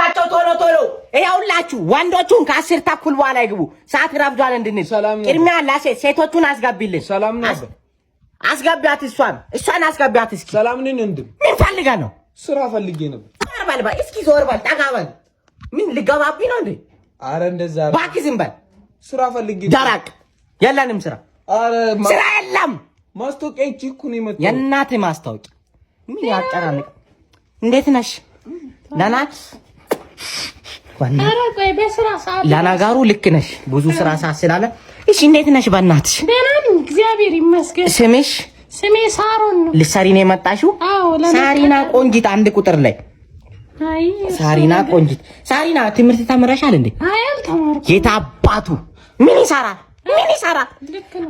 ጥሯቸው ቶሎ ይኸውላችሁ ወንዶቹን ከ10 ተኩል በኋላ ይግቡ ሰዓት ረፍዷል እንድንል ቅድሚያ ሴቶቹን አስገቢልን ሰላም ነው አስገቢያት እሷን አስገቢያት እስኪ ሰላም ነኝ እንድም ምን ፈልጋ ነው ስራ ፈልጌ ነበር ባልባ እስኪ ዞር በል ጠጋበል ምን ልገባብኝ ነው እንዴ አረ እንደዛ ባክ ዝም በል ስራ ፈልጌ ደረቅ የለንም ስራ አረ ስራ የለም ማስታወቂያ እኮ ነው የመጣው የእናቴ ማስታወቂያ ምን ያጨራንቅ እንዴት ነሽ ለናት አረ ቆይ በስራ ሰዓት ለናጋሩ ልክ ነሽ ብዙ ስራ ሰዓት ስላለ እሺ እንዴት ነሽ በእናትሽ ደህና ነኝ እግዚአብሔር ይመስገን ስሜ ሳሮን ነው ልትሰሪ ነው የመጣሽው አዎ ሳሪና ቆንጂት አንድ ቁጥር ላይ አይ ሳሪና ቆንጂት ሳሪና ትምህርት ተምረሻል እንዴ አይ አልተማርኩም የታባቱ ምን ይሰራል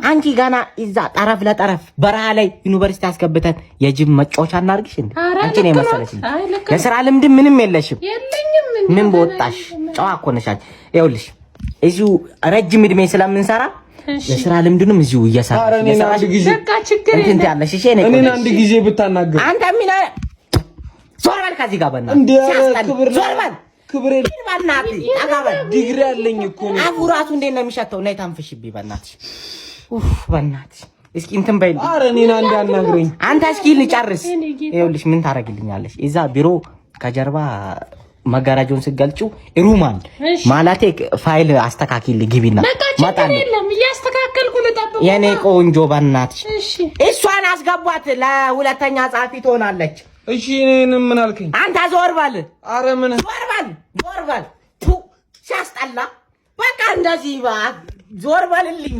አንቺ ጋና እዛ ጠረፍ ለጠረፍ በረሃ ላይ ዩኒቨርሲቲ አስገብተን የጅም መጫወቻ እናርግሽ እንዴ አንቺ ነው መሰለሽ ለስራ ልምድ ምንም የለሽም ምን በወጣሽ ጫዋ እኮ ነሻል ይኸውልሽ እዚሁ ረጅም እድሜ ስለምንሰራ ለስራ ልምድንም እዚሁ እየሰራሽ በቃ ችግር እንትን ያለሽ እሺ እኔን አንድ ጊዜ ብታናገር አንተ ምን ዞር በል ከዚህ ጋር በእናትህ እንዴ ዞር በል ክብሬ በእናትህ አጋበል ዲግሪ ያለኝ እኮ ነው አቡራቱ እንዴት ነው የሚሸተው ነይ ታንፍሽብኝ በእናትሽ በእናትሽ እስኪ እንትን በይልኝ ኧረ እኔን አንድ አናግረኝ አንተ እስኪ ልጨርስ ይኸውልሽ ምን ታረግልኛለሽ እዛ ቢሮ ከጀርባ መጋራጆን ስገልጪው ሩማን ማለቴ ፋይል አስተካክል ግቢና ማጣን የለም እያስተካከልኩ ልጠብቅ የኔ ቆንጆ በእናትሽ እሷን አስገቧት ለሁለተኛ ጻፊ ትሆናለች እሺ እኔንም ምን አልከኝ አንተ ዞር በል ኧረ ምን ዞር በል ቱ ሲያስጠላ በቃ እንደዚህ ዞር በልልኝ